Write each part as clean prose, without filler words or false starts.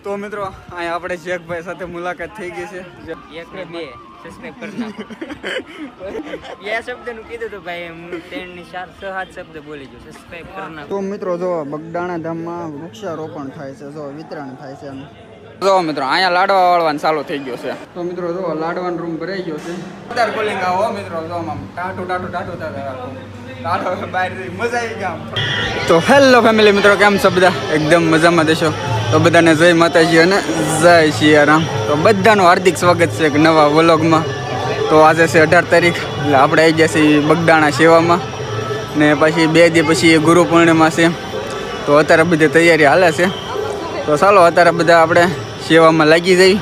તો મિત્રો અહીંયા આપણે જેકભાઈ સાથે મુલાકાત થઈ ગઈ છે. 1 ને 2 સબસ્ક્રાઇબ કરી નાખો. બે શબ્દનું કીધું તો ભાઈ હું 3 ની 4 6 શબ્દ બોલી ગયો. સબસ્ક્રાઇબ કરી નાખો. તો મિત્રો જો બગદાણા ધામમાં વૃક્ષારોપણ થાય છે, જો વિતરણ થાય છે. જો મિત્રો અહીંયા લાડવા વાળવાનું ચાલુ થઈ ગયો છે. તો મિત્રો જો લાડવાનો રૂમ ભરાઈ ગયો છે. વધારે કોલિંગ આવો મિત્રો, જો આમ ટાટું બહાર મજા આવી ગયા. તો હેલો ફેમિલી મિત્રો, કેમ છો બધા? એકદમ મજામાં દેશો. તો બધાને જય માતાજી અને જય સિયારામ. તો બધાનું હાર્દિક સ્વાગત છે એક નવા વ્લોગમાં. તો આજે છે 18 તારીખ, એટલે આપણે આવી ગયા છીએ બગદાણા સેવામાં. ને પછી 2 દી પછી ગુરુ પૂર્ણિમા છે. તો અત્યારે બધી તૈયારી હાલે છે. તો ચાલો અત્યારે બધા આપણે સેવામાં લાગી જઈએ,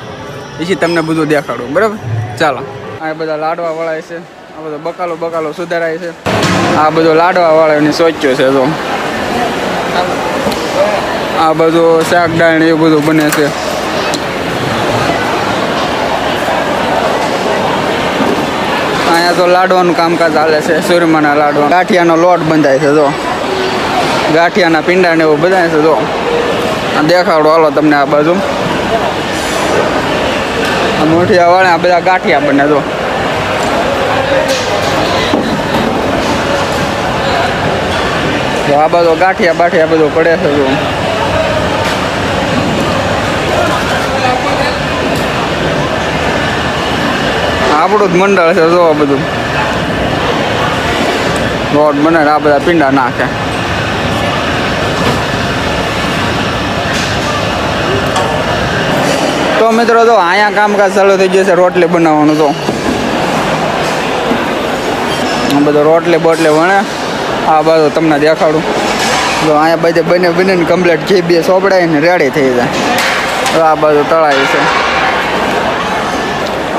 પછી તમને બધું દેખાડું, બરાબર? ચાલો. આ બધા લાડવા વાળા છે, આ બધો બકાલો સુધારાય છે. આ બધો લાડવા વાળાની સોચ્યો છે. તો આ બધું શાક દાળ એવું બધું બને છે. અહીંયા તો લાડવાનું કામકાજ ચાલે છે. સુરમાના લાડવા, ગાંઠિયાનો લોટ બંધાય છે. જો ગાંઠિયાના પીંડા ને એવું બધાય છે. જો દેખાડો હાલો તમને. આ બાજુ મોઠિયા વાળા બધા ગાંઠિયા બને. જો આ બધું ગાંઠિયા બાઠિયા બધું પડે છે. જો આપણું જ મંડળ છે. જો બધું લોટ બને, આ બધા પીંડા નાખે. તો મિત્રો તો અહીંયા કામકાજ ચાલુ થઈ ગયું છે રોટલી બનાવવાનું. તો બધું રોટલી બોટલી વણે. આ બાજુ તમને દેખાડું. તો અહીંયા બધે બને કમ્પ્લીટ ઘી બે સોપડાઈને રેડી થઈ જાય. તો આ બાજુ તળાવી છે.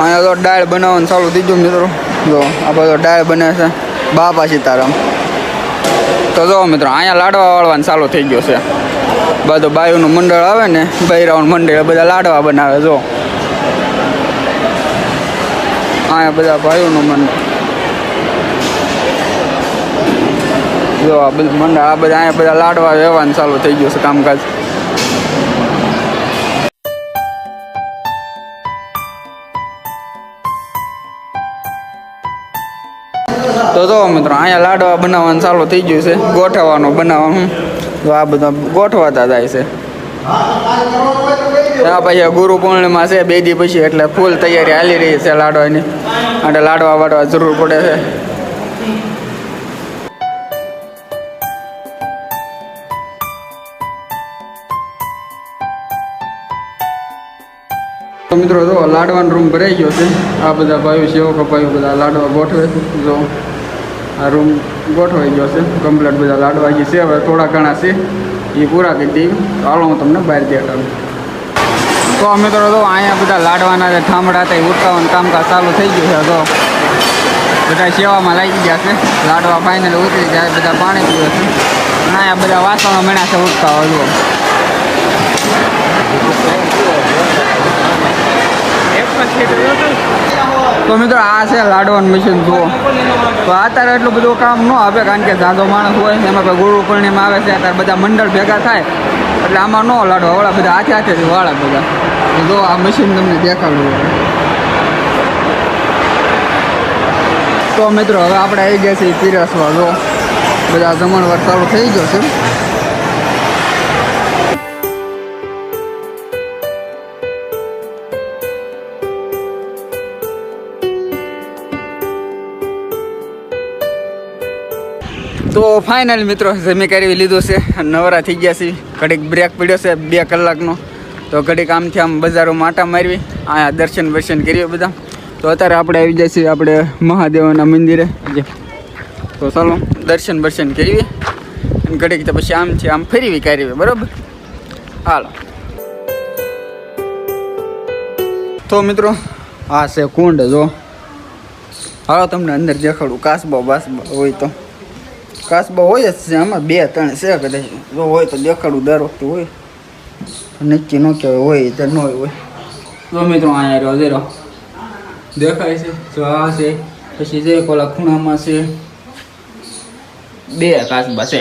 અહીંયા તો દાળ બનાવવાનું ચાલુ થઈ ગયું મિત્રો. જો આ બાજુ દાળ બને છે બાપા સીતારામ. તો જો મિત્રો અહીંયા લાડવા વાળવાનું ચાલુ થઈ ગયું છે. બધું બાયુનું મંડળ આવે ને, બૈરાઓનું મંડળ, બધા લાડવા બનાવે. જો અહીંયા બધા ભાઈઓનું મંડળ. જો આ બધું મંડળ, આ બધા અહીંયા બધા લાડવા વ્યવહાર ચાલુ થઈ ગયું છે કામકાજ. તો જો મિત્રો અહીંયા લાડવા બનાવવાનું ચાલુ થઈ ગયું છે. ગોઠવવાનું બનાવવાનું. તો આ બધા ગોઠવાતા જાય છે. આ પછી ગુરુ પૂર્ણિમા છે 2 દી પછી, એટલે ફૂલ તૈયારી હાલી રહી છે લાડવાની. એટલે લાડવા વાડવા જરૂર પડે છે. તો મિત્રો જો લાડવાનો રૂમ ભરાઈ ગયો છે. આ બધા ભાઈઓ સેવકો ભાઈઓ બધા લાડવા ગોઠવે છે. જો આ રૂમ ગોઠવાઈ ગયો છે કમ્પ્લીટ. બધા લાડવા જે છે હવે થોડા ઘણા છે, એ પૂરા કરી દઈએ. હાલો હું તમને બહાર દેખાડું. તો મિત્રો તો અહીંયા બધા લાડવાના જે ઠામડા હતા એ ઉઠાવવાનું કામકાજ ચાલુ થઈ ગયું છે. તો બધા સેવામાં લાગી ગયા છે. લાડવા ફાઇનલ ઉતરી જાય, બધા પાણી પીવે છે. અને અહીંયા બધા વાસણો મળ્યા છે ઉઠાવા. જુઓ તો મિત્રો આ છે લાડવાનું મશીન. જુઓ તો અત્યારે એટલું બધું કામ ન આવે, કારણ કે જાદો માણસ હોય. એમાં કોઈ ગુરુ પૂર્ણિમા આવે છે, અત્યારે બધા મંડળ ભેગા થાય, એટલે આમાં ન લાડવા વાળા બધા હાથે વાળા બધા. જો આ મશીન તમને દેખાડું. તો મિત્રો હવે આપણે આવી ગયા છીએ પીરસવા. જો બધા જમણવાર ચાલુ થઈ ગયો છે. તો ફાઇનલ મિત્રો જમી કરી લીધું છે, નવરા થઈ ગયા છીએ. ઘડીક બ્રેક પડ્યો છે 2 કલાકનો. તો ઘડીક આમથી આમ બજારોમાં આટા મારવી, અહીંયા દર્શન કરીએ બધા. તો અત્યારે આપણે આવી જાય છીએ આપણે મહાદેવના મંદિરે. તો ચાલો દર્શન કરીએ, અને ઘડીક તો પછી આમથી આમ ફરીવી કાઢીએ, બરાબર? હાલો. તો મિત્રો આ છે કુંડ. જો હાલો તમને અંદર દેખાડું. કાસબા હોય તો કાસબા હોય જ છે આમાં, 2-3 છે કદાચ. જો હોય તો દેખાડું, દર વખતે હોય, નક્કી ન કહેવાય હોય તો ન હોય. તો મિત્રો અહીંયા રહ્યો દેખાય છે. જો આ છે, પછી જે કોલા ખૂણામાં છે 2 કાસબા છે.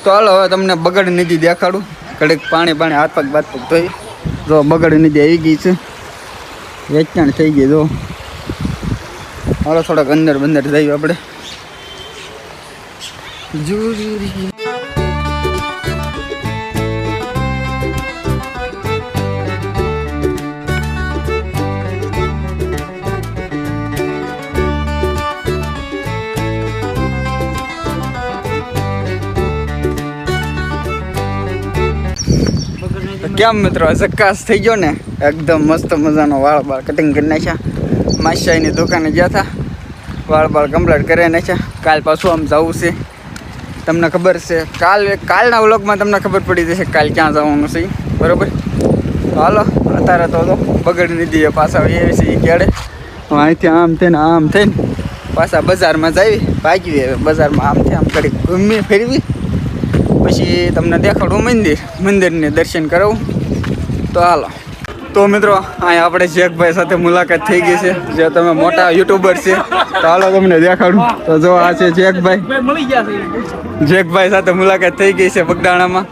તો હાલો હવે તમને બગડ નીતિ દેખાડું. ઘડીક પાણી હાથ પગ ધોઈ જો બગડ નદી આવી ગઈ છે, વેચાણ થઈ ગઈ. જો હાલો થોડાક અંદર બંદર જઈએ આપણે. કેમ મિત્રો ઝકાસ થઈ ગયો ને, એકદમ મસ્ત મજાનો વાળ બાળ કટિંગ કરી નાખ્યા. માશાઈની દુકાને ગયા હતા, વાળ બાળ કમ્પ્લીટ કરી નાખ્યા. કાલ પાછું આમ જવું છે, તમને ખબર છે. કાલના વ્લોગમાં તમને ખબર પડી જશે કાલ ક્યાં જવાનું છે, બરાબર. હાલો અત્યારે તો બગડ નીધી પાછા એવી છે એ ક્યાડે અહીંથી આમ થઈને પાછા બજારમાં જઈ ભાગી બજારમાં આમથી આમ કરી ઘૂમી ફેરવી પછી તમને દેખાડું મંદિરને દર્શન કરાવું. તો હાલો. તો મિત્રો અહીંયા આપણે જેકભાઈ સાથે મુલાકાત થઈ ગઈ છે, જે તમે મોટા યુટ્યુબર છે. તો હાલો તમને દેખાડું. તો જો આ છે જેકભાઈ સાથે મુલાકાત થઈ ગઈ છે બગદાણામાં.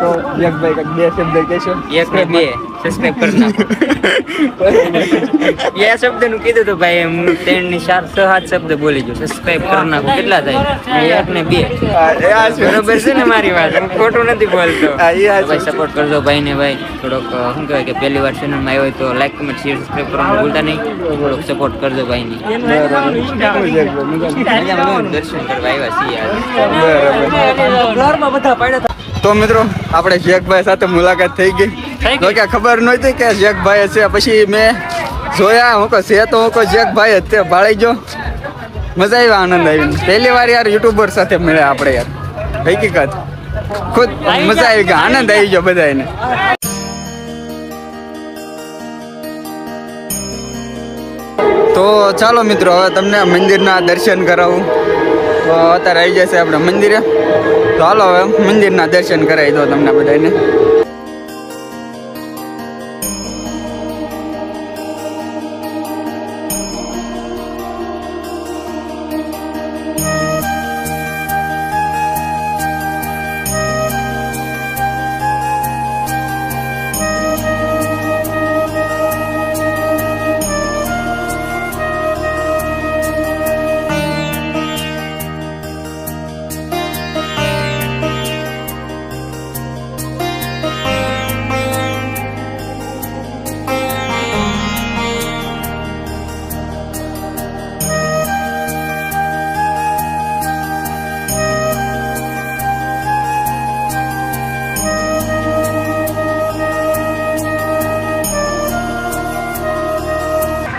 તો જેકભાઈ કંઈક બે શબ્દ કહેશો? 1 ને 2 સબસ્ક્રાઇબ કરી નાખો. એ શબ્દનું કીધું તો ભાઈ હું 3 ની 4 6 7 શબ્દ બોલી ગયો. સબસ્ક્રાઇબ કરી નાખો. કેટલા થાય? 1 ને 2. બરોબર છે ને મારી વાત? હું ખોટું નથી બોલતો. ભાઈ સપોર્ટ કરજો ભાઈ ને. ભાઈ થોડોક શું કહેવાય કે પહેલી વાર ચેનલમાં આવ્યો હોય તો લાઈક કમેન્ટ શેર સબસ્ક્રાઇબ કરવાનું ભૂલતા નહીં. થોડોક સપોર્ટ કરજો ભાઈ ની. દર્શન કરવા આવ્યા છીએ. તો મિત્રો આપણે જેકભાઈ સાથે મુલાકાત થઈ ગઈ. તો કે ખબર નહોતી કે જેકભાઈ છે, પછી મેં જોયા હું કહું છે તો હું કહું જેકભાઈ જ તે ભાળી ગયો. મજા આવી, આનંદ આવી. પહેલી વાર યાર યુટ્યુબર સાથે મળ્યા આપણે યાર, હકીકત ખુદ મજા આવી ગઈ, આનંદ આવી ગયો બધાને. તો ચાલો મિત્રો હવે તમને મંદિરના દર્શન કરાવું. તો અત્યારે આવી જશે આપણે મંદિરે. તો હાલો હવે મંદિરના દર્શન કરાવી દો તમને બધાને.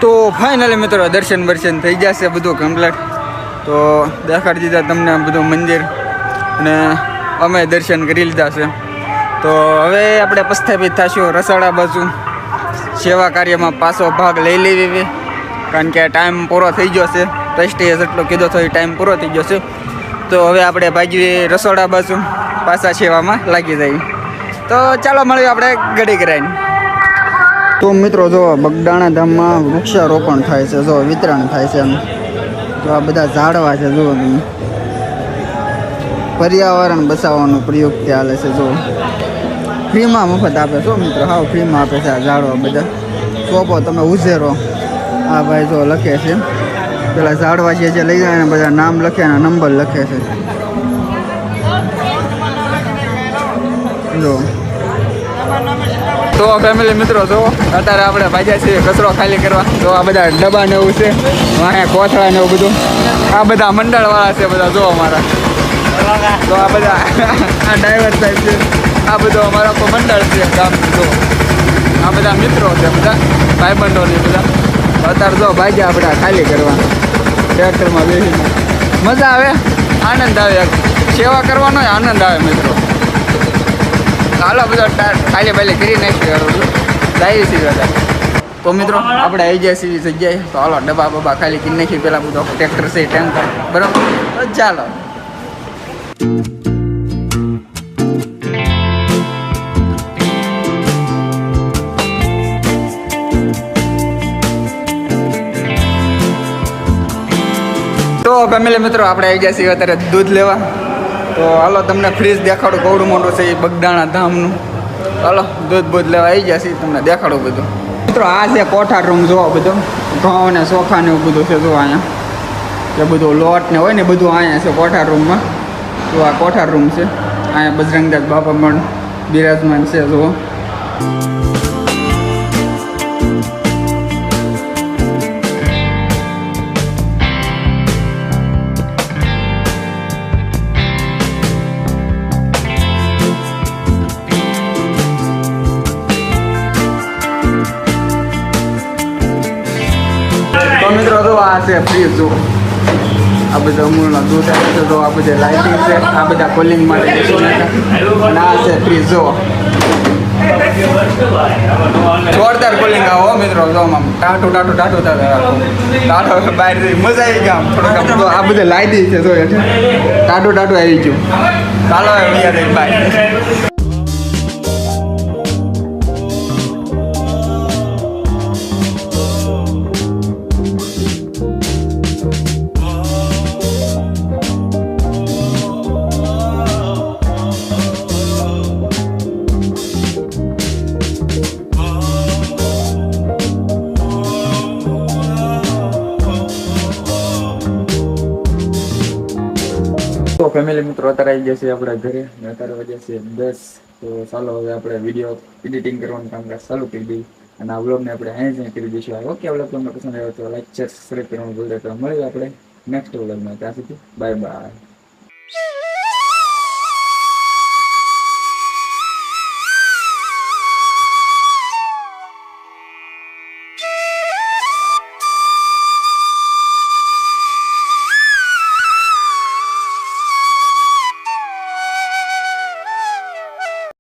તો ફાઇનલી મિત્રો દર્શન બર્શન થઈ જશે, બધું કમ્પ્લીટ. તો દેખાડી દીધા તમને બધું મંદિર, અને અમે દર્શન કરી લીધા છે. તો હવે આપણે પ્રસ્થાપિત થશું રસાડા બાજુ. સેવા કાર્યમાં પાછો ભાગ લઈ લેવી, કારણ કે ટાઈમ પૂરો થઈ ગયો છે. ટ્રસ્ટીએ જેટલો કીધો તો એ ટાઈમ પૂરો થઈ ગયો છે. તો હવે આપણે ભાગીએ રસોડા બાજુ, પાછા સેવામાં લાગી જઈએ. તો ચાલો મળીએ આપણે ઘડી કરાઈને. તો મિત્રો જો બગદાણા ધામમાં વૃક્ષારોપણ થાય છે, જો વિતરણ થાય છે એમ. તો આ બધા ઝાડવા છે, જુઓ તમે. પર્યાવરણ બચાવવાનું પ્રયોગ ચાલે છે. જો ફ્રીમાં મફત આપે છો મિત્રો, હાવ ફ્રીમાં આપે છે આ ઝાડવા બધા. સોંપો તમે ઉઝેરો. આ ભાઈ જો લખે છે, પેલા ઝાડવા છે જે લઈ જાય ને બધા નામ લખે અને નંબર લખે છે. જો તો ફેમિલી મિત્રો જો અત્યારે આપણે ભાગ્યા છીએ કચરો ખાલી કરવા. તો આ બધા ડબ્બા ને એવું છે, વાંહે કોથળા ને એવું બધું. આ બધા મંડળવાળા છે બધા, જો અમારા. તો આ બધા આ ડ્રાઈવર સાહેબ છે, આ બધું અમારા તો મંડળ છે ગામનું. જો આ બધા મિત્રો છે, બધા ભાઈબંધો ને બધા. અત્યારે જો ભાગ્યા આપણે ખાલી કરવા ટ્રેક્ટરમાં બેસીને. મજા આવે, આનંદ આવે, સેવા કરવાનો આનંદ આવે મિત્રો. હાલો બધો ખાલી બાલી કરી નાખી જાય છે બધા. તો મિત્રો આપણે આવી જાય છે જગ્યાએ. તો હાલો ડબ્બા બબ્બા ખાલી કરી નાખી. પેલા બધો ટ્રેક્ટર છે ટેન્કર, બરાબર. તો ચાલો. તો ફેમિલી મિત્રો આપણે આવી ગયા છીએ અત્યારે દૂધ લેવા. તો હાલો તમને ફ્રીજ દેખાડું, કવડું મોટું છે એ બગદાણા ધામનું. ચાલો દૂધ બૂધ લેવા આવી જશે, તમને દેખાડો બધું. મિત્રો આ છે કોઠાર રૂમ, જોવો બધો ઘઉં ને ચોખા ને એવું બધું છે. જો અહીંયા જે બધું લોટ ને હોય ને બધું અહીંયા છે કોઠાર રૂમમાં. તો આ કોઠાર રૂમ છે. અહીંયા બજરંગદાસ બાપા પણ બિરાજમાન છે. જુઓ તો મિત્રો જો આ છે ફ્રીજ. જો આ બધા અમૂલના દૂધ આવે છે. તો આ બધા લાઇટિંગ છે, આ બધા કોલિંગ માટે અને આ છે ફ્રીજ. જો જોરદાર કોલિંગ આવો મિત્રો. જો આમ ટાટું ટાટું ટાટું ટાટું બહાર મજા આવી ગઈ આમ થોડુંક. તો આ બધા લાઇટિંગ છે. જો ટાટું ટાટું આવી ગયું. ચાલો બાય. તો ફેમિલી મિત્રો અત્યારે આવી જશે આપણા ઘરે. અત્યારે વાગ્યા છે 10. તો ચાલો હવે આપણે વિડીયો એડિટિંગ કરવાનું કામકાજ ચાલુ કરી દઈએ અને આ વ્લોગને આપણે અહીંયા કરી દઈશું. ઓકે, આ વ્લોગ તમને પસંદ આવ્યો તો લાઈક શેર સબસ્ક્રાઈબ કરવાનું ભૂલતા. તો મળીએ આપણે નેક્સ્ટ વ્લોગમાં. ત્યાં સુધી બાય બાય.